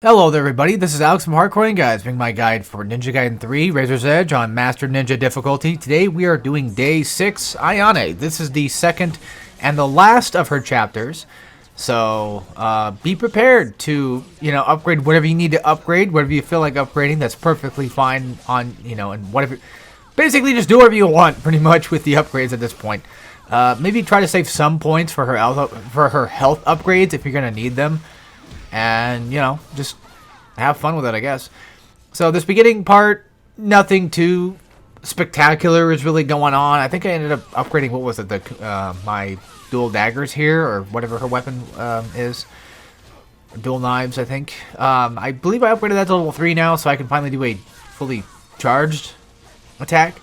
Hello there everybody, this is Alex from Hardcore Guides, bringing my guide for Ninja Gaiden 3, Razor's Edge on Master Ninja difficulty. Today we are doing Day 6, Ayane. This is the second and the last of her chapters. So, be prepared to, upgrade whatever you need to upgrade, whatever you feel like upgrading, that's perfectly fine on, and whatever. Basically just do whatever you want, pretty much, with the upgrades at this point. Maybe try to save some points for her health upgrades if you're going to need them. And, just have fun with it, I guess. So this beginning part, nothing too spectacular is really going on. I think I ended up upgrading, what was it, my dual daggers here, or whatever her weapon is. Dual knives, I think. I believe I upgraded that to level 3 now, so I can finally do a fully charged attack.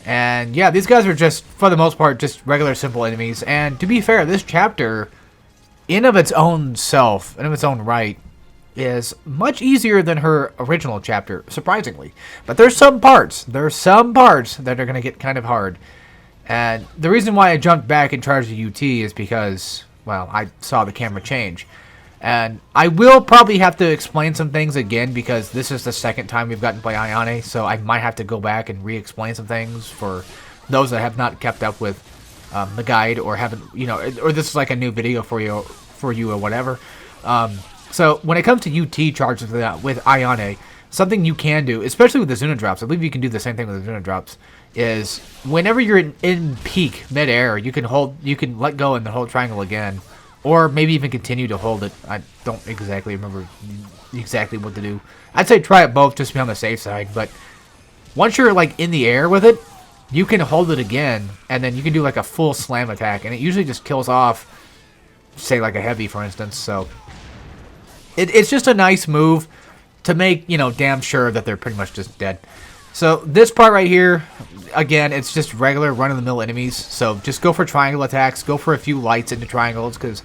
And yeah, these guys are just, for the most part, just regular simple enemies. And to be fair, this chapter, in of its own self, in of its own right, is much easier than her original chapter, surprisingly. But there's some parts that are going to get kind of hard. And the reason why I jumped back and charged the UT is because, well, I saw the camera change. And I will probably have to explain some things again, because this is the second time we've gotten to play Ayane, so I might have to go back and re-explain some things for those that have not kept up with the guide, or haven't, or this is like a new video for you or whatever. So when it comes to UT charges with Ayane, something you can do, especially with the Zuna drops, I believe you can do the same thing with the Zuna drops, is whenever you're in peak midair, you can let go and hold triangle again, or maybe even continue to hold it. I don't exactly remember exactly what to do. I'd say try it both just to be on the safe side, but once you're like in the air with it, you can hold it again, and then you can do like a full slam attack, and it usually just kills off, say, like a heavy, for instance. So it's just a nice move to make, damn sure that they're pretty much just dead. So this part right here, again, it's just regular run-of-the-mill enemies. So just go for triangle attacks, go for a few lights into triangles, because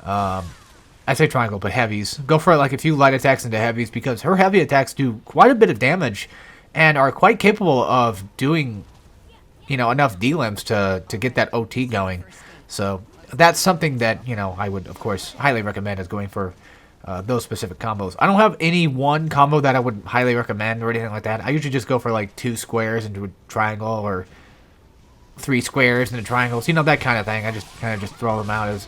I say triangle, but heavies. Go for like a few light attacks into heavies, because her heavy attacks do quite a bit of damage and are quite capable of doing, enough D-limbs to get that OT going. So that's something that, I would, of course, highly recommend is going for those specific combos. I don't have any one combo that I would highly recommend or anything like that. I usually just go for like 2 squares into a triangle, or 3 squares into triangles, that kind of thing. I just kind of just throw them out as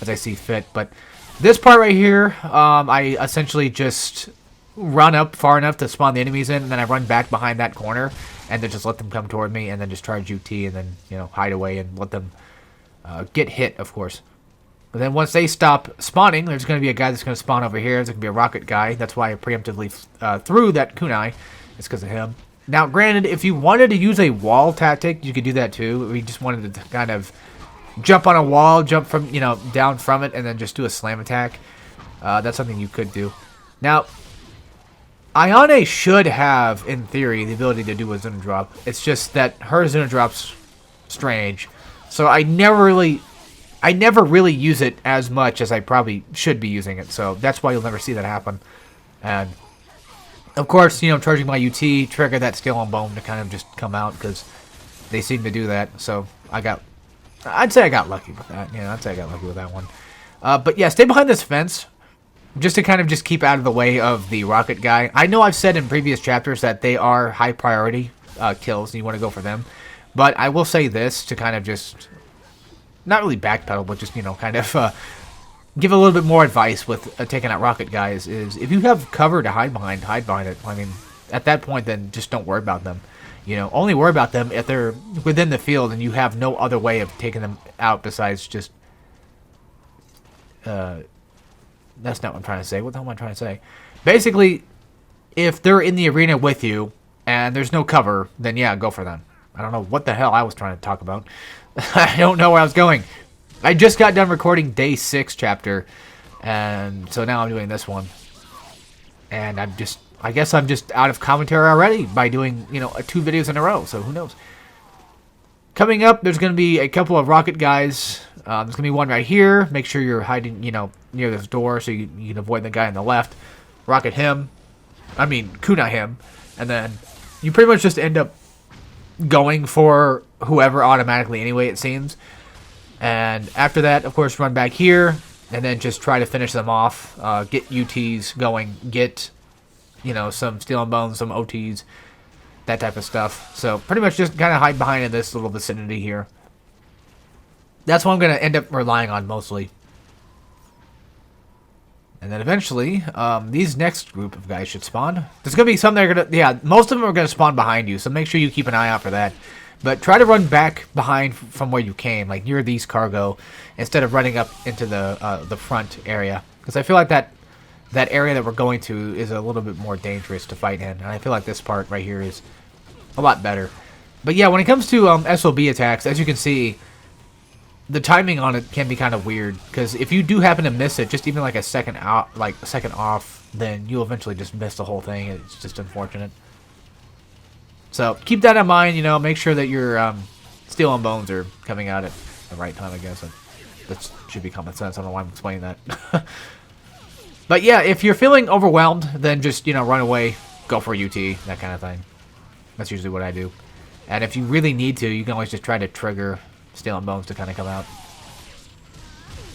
I see fit. But this part right here, I essentially just run up far enough to spawn the enemies in, and then I run back behind that corner and then just let them come toward me, and then just charge UT, and then hide away and let them get hit, of course. But then once they stop spawning, there's going to be a guy that's going to spawn over here. There's going to be a rocket guy. That's why I preemptively threw that kunai. It's because of him. Now, granted, if you wanted to use a wall tactic, you could do that too. We just wanted to kind of jump on a wall, jump from down from it, and then just do a slam attack. That's something you could do. Now, Ayane should have, in theory, the ability to do a Zuna drop. It's just that her Zuna drop's strange. So I never really use it as much as I probably should be using it. So that's why you'll never see that happen. And of course, charging my UT triggered that Steel On Bone to kind of just come out, because they seem to do that. So I'd say I got lucky with that. Yeah, I'd say I got lucky with that one. But yeah, stay behind this fence, just to kind of just keep out of the way of the rocket guy. I know I've said in previous chapters that they are high priority kills, and you want to go for them. But I will say this to kind of just, not really backpedal, but just, kind of give a little bit more advice with taking out rocket guys, is if you have cover to hide behind it. I mean, at that point, then just don't worry about them. Only worry about them if they're within the field and you have no other way of taking them out besides just... that's not what I'm trying to say. What the hell am I trying to say? Basically, if they're in the arena with you and there's no cover, then yeah, go for them. I don't know what the hell I was trying to talk about. I don't know where I was going. I just got done recording Day 6 chapter, and so now I'm doing this one. And I guess I'm just out of commentary already by doing, 2 videos in a row, so who knows. Coming up, there's going to be a couple of rocket guys. There's going to be one right here. Make sure you're hiding, near this door so you can avoid the guy on the left. Rocket him. Kunai him. And then you pretty much just end up going for whoever automatically anyway, it seems. And after that, of course, run back here. and then just try to finish them off, get UTs going, get, you know, some Steel on Bone, some OTs, that type of stuff. So pretty much just kind of hide behind in this little vicinity here. That's what I'm going to end up relying on mostly. And then eventually, these next group of guys should spawn. There's going to be some that are going to, yeah, most of them are going to spawn behind you, so make sure you keep an eye out for that. But try to run back behind from where you came, like near these cargo, instead of running up into the front area. Because I feel like that area that we're going to is a little bit more dangerous to fight in. And I feel like this part right here is a lot better. But yeah, when it comes to SOB attacks, as you can see, the timing on it can be kind of weird. Because if you do happen to miss it, just even like a second out, like a second off, then you'll eventually just miss the whole thing. It's just unfortunate. So keep that in mind, you know, make sure that your Steel on Bones are coming out at the right time, I guess. That should be common sense. I don't know why I'm explaining that. But yeah, if you're feeling overwhelmed, then just, you know, run away, go for a UT, that kind of thing. That's usually what I do. And if you really need to, you can always just try to trigger Steel on Bones to kind of come out.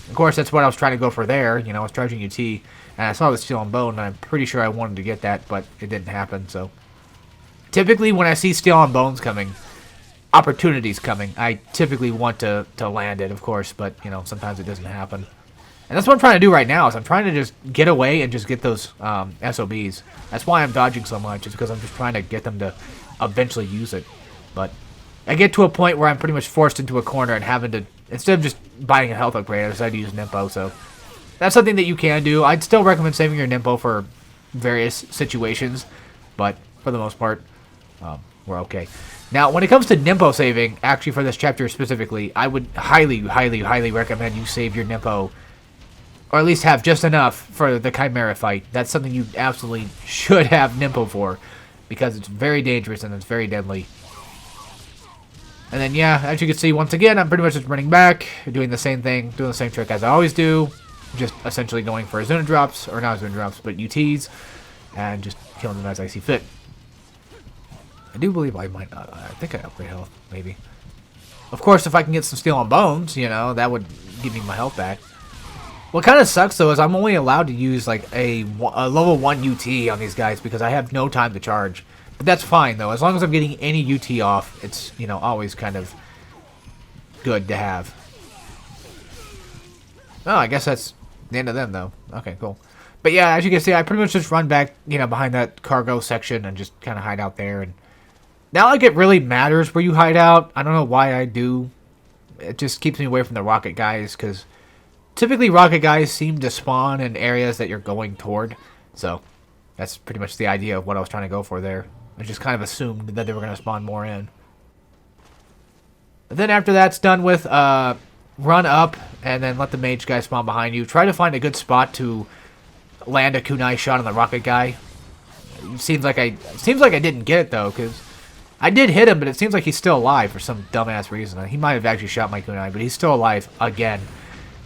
Of course, that's what I was trying to go for there. You know, I was charging UT, and I saw the Steel on Bone, and I'm pretty sure I wanted to get that, but it didn't happen, so... Typically, when I see Steel on Bones coming, opportunities coming, I typically want to land it, of course, but, you know, sometimes it doesn't happen. And that's what I'm trying to do right now, is I'm trying to just get away and just get those SOBs. That's why I'm dodging so much, is because I'm just trying to get them to eventually use it. But I get to a point where I'm pretty much forced into a corner and having to, instead of just buying a health upgrade, I decided to use Nimpo, so that's something that you can do. I'd still recommend saving your Nimpo for various situations, but for the most part, we're okay. Now, when it comes to Nimpo saving, actually for this chapter specifically, I would highly, highly, highly recommend you save your Nimpo, or at least have just enough for the Chimera fight. That's something you absolutely should have Nimpo for, because it's very dangerous and it's very deadly. And then, yeah, as you can see, once again, I'm pretty much just running back, doing the same thing, doing the same trick as I always do, just essentially going for Zuna drops, or not Zuna drops, but UTs, and just killing them as I see fit. I do believe I might, I think I upgrade health, maybe. Of course, if I can get some Steel on Bones, you know, that would give me my health back. What kind of sucks, though, is I'm only allowed to use, like, a level 1 UT on these guys because I have no time to charge. But that's fine, though. As long as I'm getting any UT off, it's, you know, always kind of good to have. Oh, I guess that's the end of them, though. Okay, cool. But yeah, as you can see, I pretty much just run back, you know, behind that cargo section and just kind of hide out there. And not like it really matters where you hide out. I don't know why I do. It just keeps me away from the rocket guys, because typically rocket guys seem to spawn in areas that you're going toward. So that's pretty much the idea of what I was trying to go for there. I just kind of assumed that they were going to spawn more in. But then after that's done with, run up and then let the mage guy spawn behind you. Try to find a good spot to land a kunai shot on the rocket guy. It seems like I didn't get it, though, because I did hit him, but it seems like he's still alive for some dumbass reason. He might have actually shot my kunai, but he's still alive again.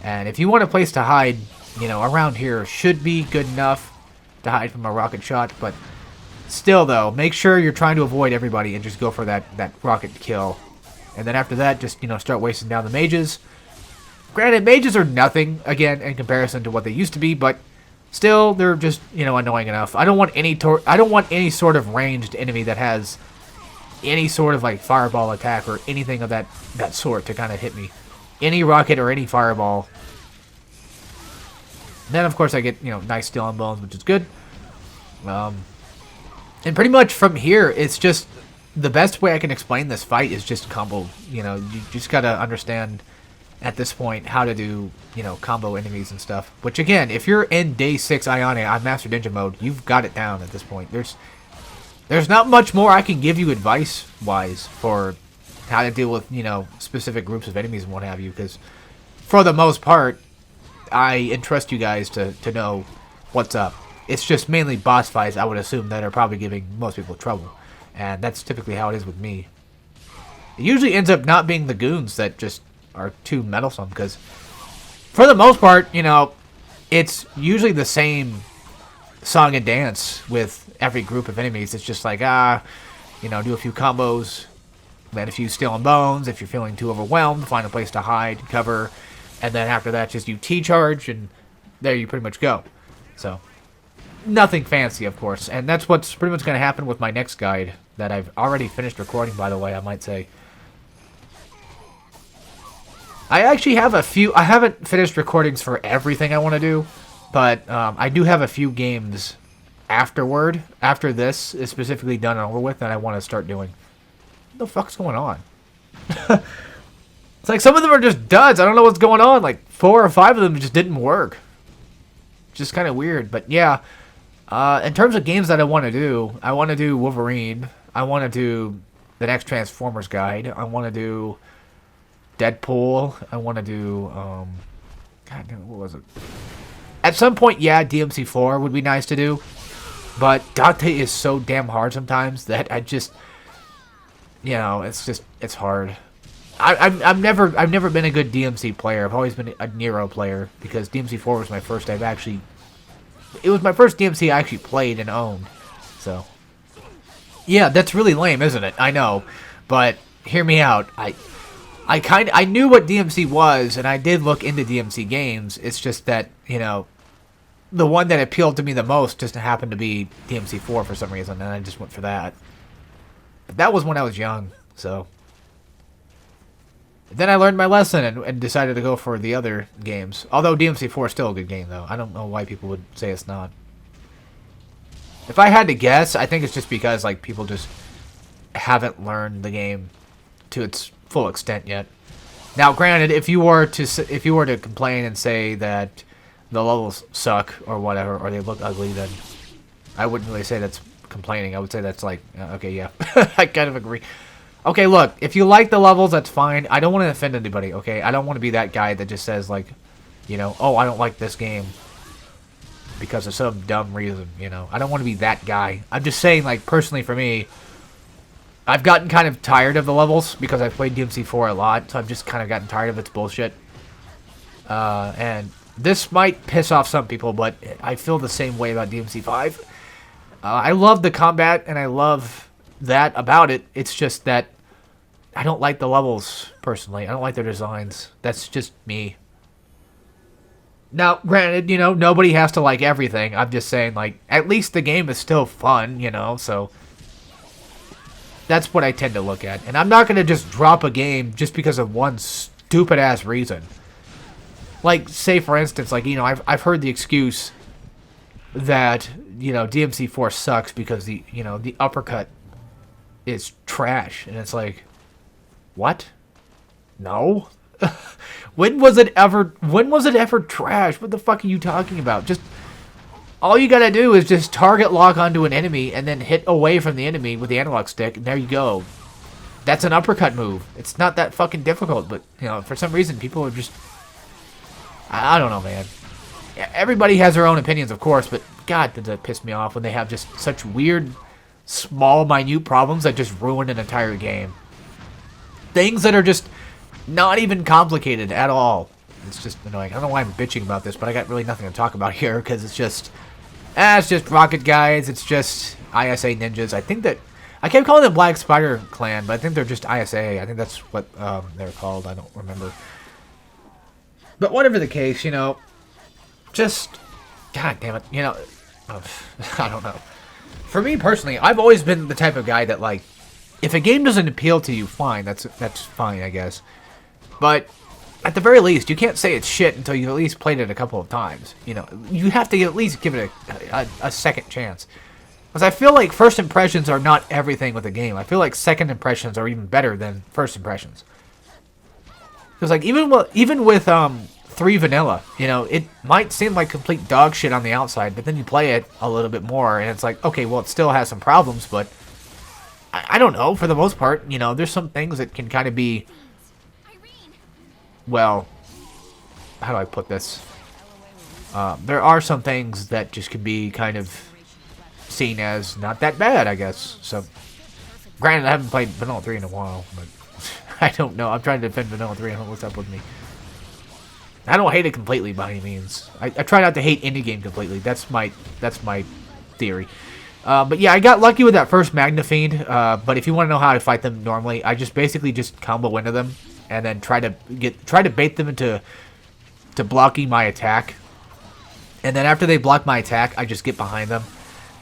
And if you want a place to hide, you know, around here should be good enough to hide from a rocket shot, but still, though, make sure you're trying to avoid everybody and just go for that rocket kill. And then after that, just, you know, start wasting down the mages. Granted, mages are nothing, again, in comparison to what they used to be, but still, they're just, you know, annoying enough. I don't want any sort of ranged enemy that has any sort of, like, fireball attack or anything of that sort to kind of hit me. Any rocket or any fireball. And then, of course, I get, you know, nice Steel on Bones, which is good. And pretty much from here, it's just the best way I can explain this fight is just combo. You know, you just gotta understand at this point how to do, you know, combo enemies and stuff. Which again, if you're in day 6 Ayane on Master Ninja mode, you've got it down at this point. There's not much more I can give you advice-wise for how to deal with, you know, specific groups of enemies and what have you, because for the most part, I entrust you guys to know what's up. It's just mainly boss fights, I would assume, that are probably giving most people trouble. And that's typically how it is with me. It usually ends up not being the goons that just are too meddlesome, because for the most part, you know, it's usually the same song and dance with every group of enemies. It's just like, you know, do a few combos, land a few Steel on Bones. If you're feeling too overwhelmed, find a place to hide, cover, And then after that, just you T-charge, and there you pretty much go. So, nothing fancy, of course. And that's what's pretty much going to happen with my next guide that I've already finished recording, by the way, I might say. I actually have a few... I haven't finished recordings for everything I want to do, but I do have a few games afterward, after this is specifically done and over with, that I want to start doing. What the fuck's going on? It's like some of them are just duds. I don't know what's going on. Like 4 or 5 of them just didn't work. Just kind of weird. But yeah, in terms of games that I want to do Wolverine. I want to do the next Transformers guide. I want to do Deadpool. I want to do, God damn, what was it? At some point, yeah, DMC4 would be nice to do. But Dante is so damn hard sometimes that I just, you know, it's hard. I've never been a good DMC player. I've always been a Nero player because DMC4 was my first. It was my first DMC I actually played and owned. So, yeah, that's really lame, isn't it? I know, but hear me out. I knew what DMC was, and I did look into DMC games. It's just that, you know, the one that appealed to me the most just happened to be DMC4 for some reason, and I just went for that. But that was when I was young, so. Then I learned my lesson and decided to go for the other games. Although DMC4 is still a good game, though. I don't know why people would say it's not. If I had to guess, I think it's just because like people just haven't learned the game to its full extent yet. Now, granted, if you were to complain and say that the levels suck or whatever, or they look ugly, then I wouldn't really say that's complaining. I would say that's like, okay, yeah, I kind of agree. Okay, look, if you like the levels, that's fine. I don't want to offend anybody, okay? I don't want to be that guy that just says, like, you know, oh, I don't like this game because of some dumb reason, you know? I don't want to be that guy. I'm just saying, like, personally for me, I've gotten kind of tired of the levels because I've played DMC4 a lot, so I've just kind of gotten tired of its bullshit. And this might piss off some people, but I feel the same way about DMC5. I love the combat, and I love that about it. It's just that I don't like the levels personally. I don't like their designs. That's just me. Now, granted, you know, nobody has to like everything. I'm just saying, like, at least the game is still fun, you know, so that's what I tend to look at. And I'm not going to just drop a game just because of one stupid-ass reason. Like, say, for instance, like, you know, I've heard the excuse that, you know, DMC4 sucks because the uppercut is trash, and it's like, what? No. When was it ever trash? What the fuck are you talking about? Just all you gotta do is just target lock onto an enemy and then hit away from the enemy with the analog stick, and there you go. That's an uppercut move. It's not that fucking difficult, but you know, for some reason people are just, I don't know, man. Everybody has their own opinions, of course, but God, does that piss me off when they have just such weird, small, minute problems that just ruin an entire game. Things that are just not even complicated at all. It's just annoying. I don't know why I'm bitching about this, but I got really nothing to talk about here because it's just Rocket Guys. It's just ISA ninjas. I think that I kept calling them Black Spider Clan, but I think they're just ISA. I think that's what they're called. I don't remember. But whatever the case, you know, just God damn it, you know, I don't know. For me personally, I've always been the type of guy that, like, if a game doesn't appeal to you, fine, that's fine, I guess. But at the very least, you can't say it's shit until you've at least played it a couple of times. You know, you have to at least give it a second chance. Because I feel like first impressions are not everything with a game. I feel like second impressions are even better than first impressions. Because like even with 3 vanilla, you know, it might seem like complete dog shit on the outside, but then you play it a little bit more, and it's like, okay, well, it still has some problems, but I don't know, for the most part, you know, there's some things that can kind of be, well, how do I put this? There are some things that just can be kind of seen as not that bad, I guess. So, granted, I haven't played Vanilla 3 in a while, but I don't know. I'm trying to defend Vanilla 3. I don't know what's up with me. I don't hate it completely by any means. I try not to hate any game completely. That's my theory. But yeah, I got lucky with that first Magna Fiend. But if you want to know how to fight them normally, I just basically just combo into them and then try to bait them into to blocking my attack. And then after they block my attack, I just get behind them.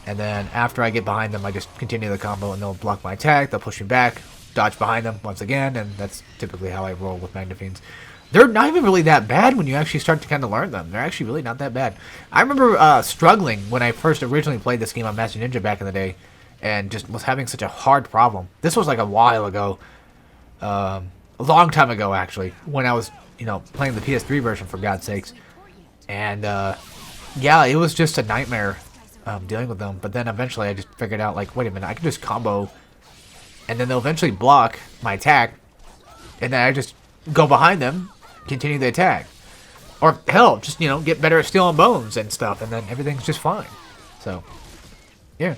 And then after I get behind them, I just continue the combo and they'll block my attack, they'll push me back, dodge behind them once again, and that's typically how I roll with Magnafiends. They're not even really that bad when you actually start to kind of learn them. They're actually really not that bad. I remember struggling when I first originally played this game on Master Ninja back in the day, and just was having such a hard problem. This was like a while ago, a long time ago actually, when I was, you know, playing the PS3 version, for God's sakes. And yeah, it was just a nightmare dealing with them. But then eventually I just figured out, like, wait a minute, I can just combo, and then they'll eventually block my attack, and then I just go behind them, continue the attack. Or hell, just, you know, get better at Steel on Bones and stuff, and then everything's just fine. So, yeah.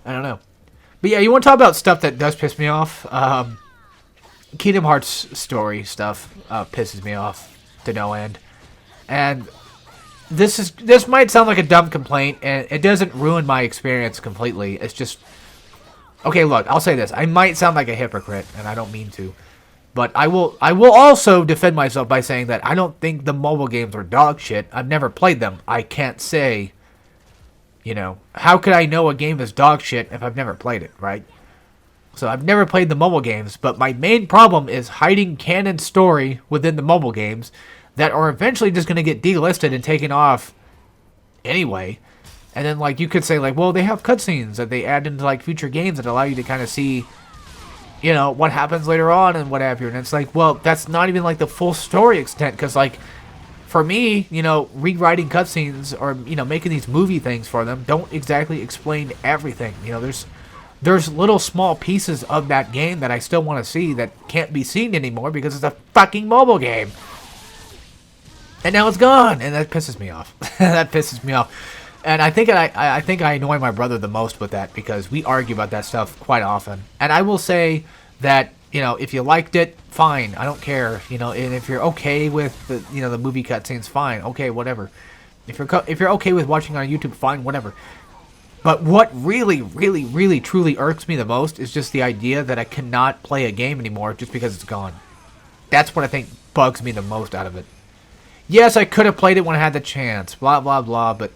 I don't know. But yeah, you want to talk about stuff that does piss me off? Kingdom Hearts story stuff pisses me off to no end. And this might sound like a dumb complaint, and it doesn't ruin my experience completely. It's just, okay, look, I'll say this. I might sound like a hypocrite, and I don't mean to. But I will also defend myself by saying that I don't think the mobile games are dog shit. I've never played them. I can't say, you know, how could I know a game is dog shit if I've never played it, right? So I've never played the mobile games, but my main problem is hiding canon story within the mobile games that are eventually just going to get delisted and taken off anyway. And then, like, you could say, like, well, they have cutscenes that they add into, like, future games that allow you to kind of see, you know, what happens later on and what have you. And it's like, well, that's not even, like, the full story extent. Because, like, for me, you know, rewriting cutscenes or, you know, making these movie things for them don't exactly explain everything. You know, there's little small pieces of that game that I still want to see that can't be seen anymore because it's a fucking mobile game. And now it's gone, and that pisses me off. That pisses me off. And I think I annoy my brother the most with that, because we argue about that stuff quite often. And I will say that, you know, if you liked it, fine. I don't care. You know, and if you're okay with the, you know, the movie cutscenes, fine. Okay, whatever. If you're okay with watching on YouTube, fine, whatever. But what really, really, really, truly irks me the most is just the idea that I cannot play a game anymore just because it's gone. That's what I think bugs me the most out of it. Yes, I could have played it when I had the chance, blah, blah, blah, but,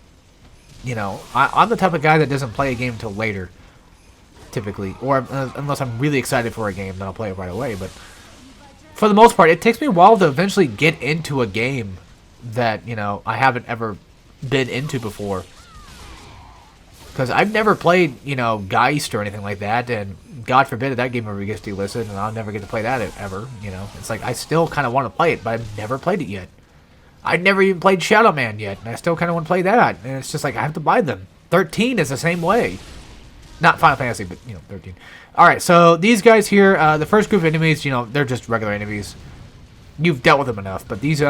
you know, I'm the type of guy that doesn't play a game until later, typically. Or unless I'm really excited for a game, then I'll play it right away. But for the most part, it takes me a while to eventually get into a game that, you know, I haven't ever been into before. Because I've never played, you know, Geist or anything like that, and God forbid if that game ever gets delisted, and I'll never get to play that ever, you know. It's like, I still kind of want to play it, but I've never played it yet. I've never even played Shadow Man yet, and I still kind of want to play that. And it's just like, I have to buy them. 13 is the same way. Not Final Fantasy, but, you know, 13. Alright, so these guys here, the first group of enemies, you know, they're just regular enemies. You've dealt with them enough, but these,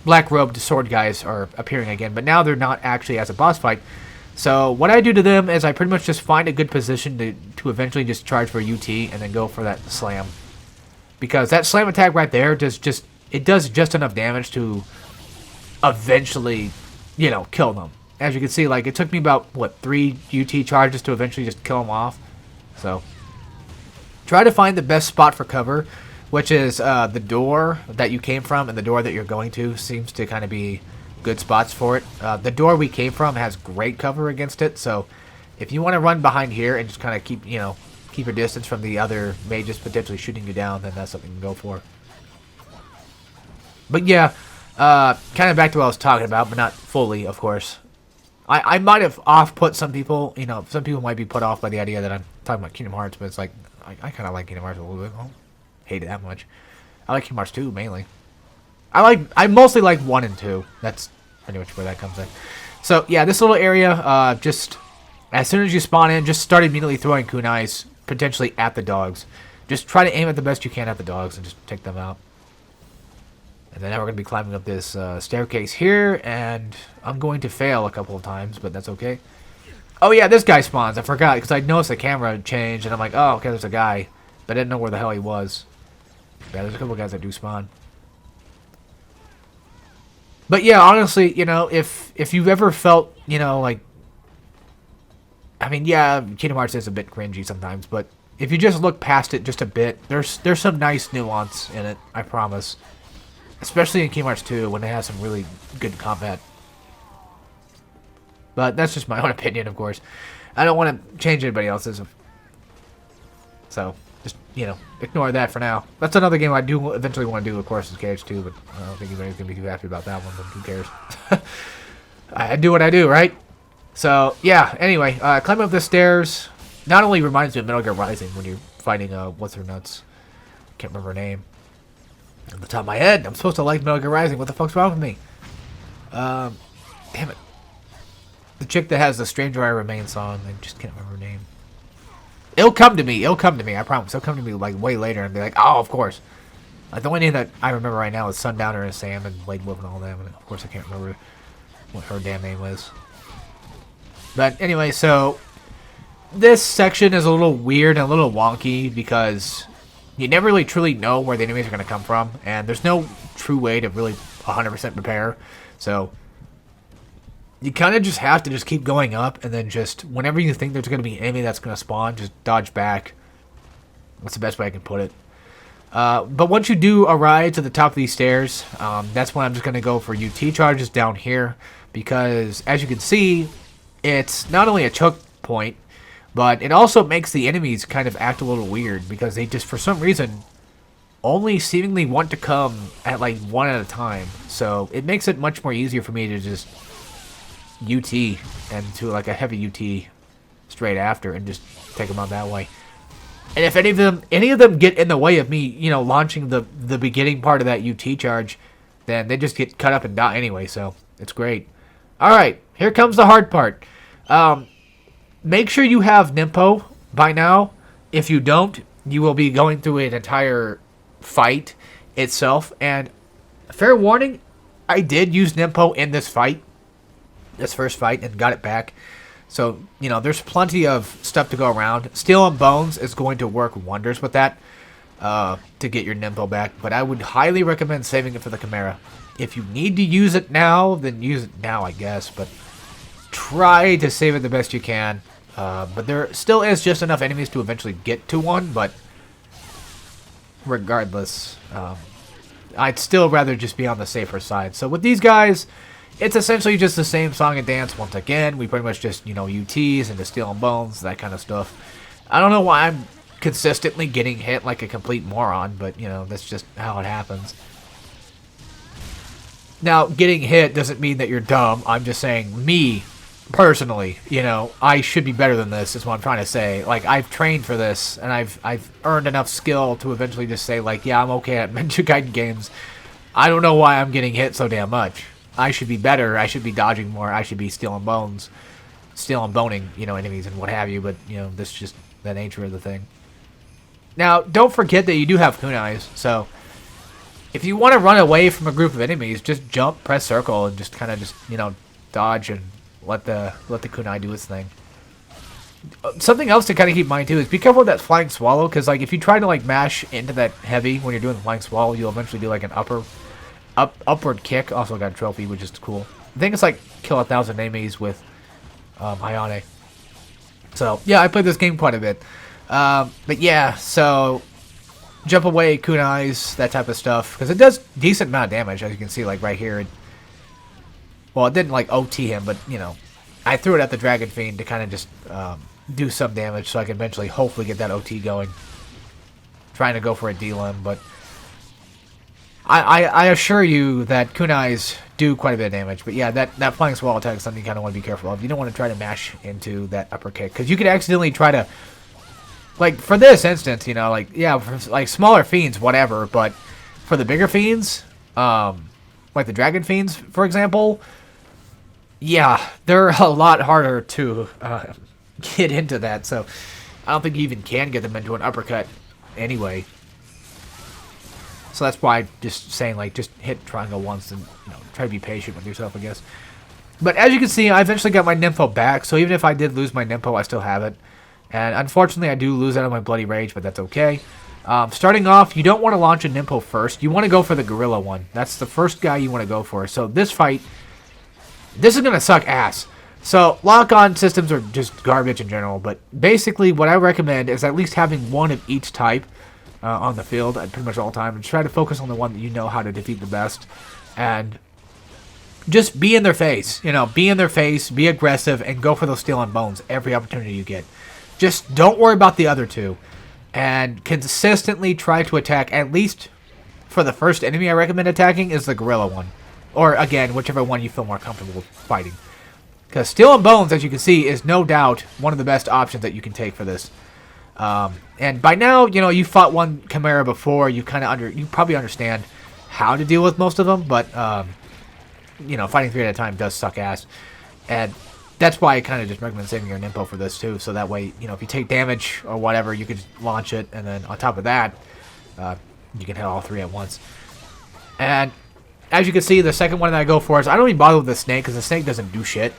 black-robed sword guys are appearing again, but now they're not actually as a boss fight. So what I do to them is I pretty much just find a good position to eventually just charge for UT and then go for that slam. Because that slam attack right there does just enough damage to eventually, you know, kill them. As you can see, like, it took me about, what, 3 UT charges to eventually just kill them off. So try to find the best spot for cover, which is the door that you came from and the door that you're going to seems to kind of be good spots for it. The door we came from has great cover against it, so if you want to run behind here and just kind of keep your distance from the other mages potentially shooting you down, then that's something to go for. But yeah, kind of back to what I was talking about, but not fully, of course. I might have off-put some people. You know, some people might be put off by the idea that I'm talking about Kingdom Hearts, but it's like, I kind of like Kingdom Hearts a little bit. I don't hate it that much. I like Kingdom Hearts 2, mainly. I mostly like 1 and 2. That's pretty much where that comes in. So, yeah, this little area, just as soon as you spawn in, just start immediately throwing kunais, potentially at the dogs. Just try to aim at the best you can at the dogs and just take them out. And then now we're going to be climbing up this staircase here, and I'm going to fail a couple of times, but that's okay. Oh yeah, this guy spawns. I forgot, because I noticed the camera changed, and I'm like, oh, okay, there's a guy. But I didn't know where the hell he was. Yeah, there's a couple of guys that do spawn. But yeah, honestly, you know, if you've ever felt, you know, like, I mean, yeah, Kingdom Hearts is a bit cringy sometimes, but if you just look past it just a bit, there's some nice nuance in it, I promise. Especially in Kingdom Hearts 2 when it has some really good combat. But that's just my own opinion, of course. I don't want to change anybody else's. So, just, you know, ignore that for now. That's another game I do eventually want to do, of course, is KH2, but I don't think anybody's going to be too happy about that one, but who cares? I do what I do, right? So, yeah, anyway, climbing up the stairs not only reminds me of Metal Gear Rising when you're fighting, what's her nuts? Can't remember her name. On the top of my head, I'm supposed to like Metal Gear Rising. What the fuck's wrong with me? Damn it. The chick that has the Stranger I Remain song, I just can't remember her name. It'll come to me. It'll come to me. I promise. It'll come to me like way later and be like, oh, of course. Like the only name that I remember right now is Sundowner and Sam and Blade Wolf and all that. And of course, I can't remember what her damn name was. But anyway, so this section is a little weird and a little wonky because you never really truly know where the enemies are going to come from, and there's no true way to really 100% prepare. So you kind of just have to just keep going up, and then just whenever you think there's going to be an enemy that's going to spawn, just dodge back. That's the best way I can put it. But once you do arrive to the top of these stairs, that's when I'm just going to go for UT charges down here, because as you can see, it's not only a choke point, but it also makes the enemies kind of act a little weird, because they just, for some reason, only seemingly want to come at like one at a time. So it makes it much more easier for me to just UT and to like a heavy UT straight after and just take them out that way. And if any of them get in the way of me, you know, launching the beginning part of that UT charge, then they just get cut up and die anyway, so it's great. Alright, here comes the hard part. Make sure you have Nimpo by now. If you don't, you will be going through an entire fight itself. And fair warning, I did use Nimpo in this fight, this first fight, and got it back. So, you know, there's plenty of stuff to go around. Steel on Bones is going to work wonders with that to get your Nimpo back. But I would highly recommend saving it for the Chimera. If you need to use it now, then use it now, I guess. But try to save it the best you can. But there still is just enough enemies to eventually get to one. But regardless, I'd still rather just be on the safer side. So with these guys, it's essentially just the same song and dance once again. We pretty much just, you know, UTs and the Steel on Bones, that kind of stuff. I don't know why I'm consistently getting hit like a complete moron, but, you know, that's just how it happens. Now, getting hit doesn't mean that you're dumb. I'm just saying, me, personally, you know, I should be better than this, is what I'm trying to say. Like, I've trained for this, and I've earned enough skill to eventually just say, like, yeah, I'm okay at Ninja Gaiden games. I don't know why I'm getting hit so damn much. I should be better. I should be dodging more. I should be Steel on Bones, Steel on Boning, you know, enemies and what have you. But, you know, that's just the nature of the thing. Now, don't forget that you do have kunais. So, if you want to run away from a group of enemies, just jump, press circle, and just kind of just, you know, dodge and let the kunai do its thing. Something else to kind of keep in mind, too, is be careful with that flying swallow. Because, like, if you try to, like, mash into that heavy when you're doing the flying swallow, you'll eventually do, like, an upward kick. Also got a trophy, which is cool. I think it's like kill 1,000 enemies with Ayane. So yeah, I played this game quite a bit. But yeah, so jump away, kunais, that type of stuff, because it does decent amount of damage, as you can see, like right here. Well, it didn't like OT him, but you know, I threw it at the Dragon Fiend to kind of just do some damage, so I can eventually, hopefully, get that OT going. Trying to go for a D-limb, but I assure you that kunais do quite a bit of damage. But yeah, that flying swallow attack is something you kind of want to be careful of. You don't want to try to mash into that upper kick, because you could accidentally try to, like, for this instance, you know, like, yeah, for, like, smaller fiends, whatever, but for the bigger fiends, like the Dragon Fiends, for example, yeah, they're a lot harder to get into that, so I don't think you even can get them into an uppercut anyway. So that's why I'm just saying, like, just hit triangle once and, you know, try to be patient with yourself, I guess. But as you can see, I eventually got my Nympho back, so even if I did lose my Nympho, I still have it. And unfortunately, I do lose out of my Bloody Rage, but that's okay. Starting off, you don't want to launch a Nympho first. You want to go for the Gorilla one. That's the first guy you want to go for. So this fight, this is going to suck ass. So lock-on systems are just garbage in general, but basically what I recommend is at least having one of each type. on the field at pretty much all time, and try to focus on the one that you know how to defeat the best, and just be in their face. Be in their face, be aggressive, and go for those Steel on Bones every opportunity you get. Just don't worry about the other two, and consistently try to attack. At least for the first enemy I recommend attacking is the gorilla one, or again, whichever one you feel more comfortable fighting. Because Steel on Bones, as you can see, is no doubt one of the best options that you can take for this. And by now, you fought one Chimera before. You probably understand how to deal with most of them. But fighting 3 at a time does suck ass, and that's why I kind of just recommend saving your Nimpo for this too. So that way, if you take damage or whatever, you could launch it, and then on top of that, you can hit all 3 at once. And as you can see, the second one that I go for is I don't even bother with the snake because the snake doesn't do shit.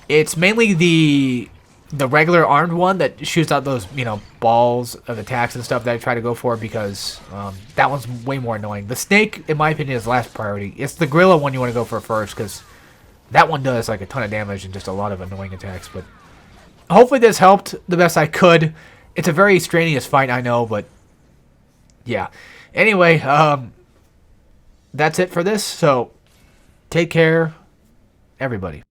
It's mainly the regular armed one that shoots out those, balls of attacks and stuff that I try to go for because that one's way more annoying. The snake, in my opinion, is last priority. It's the gorilla one you want to go for first because that one does like a ton of damage and just a lot of annoying attacks. But hopefully this helped the best I could. It's a very strenuous fight, I know, but yeah. Anyway, that's it for this. So take care, everybody.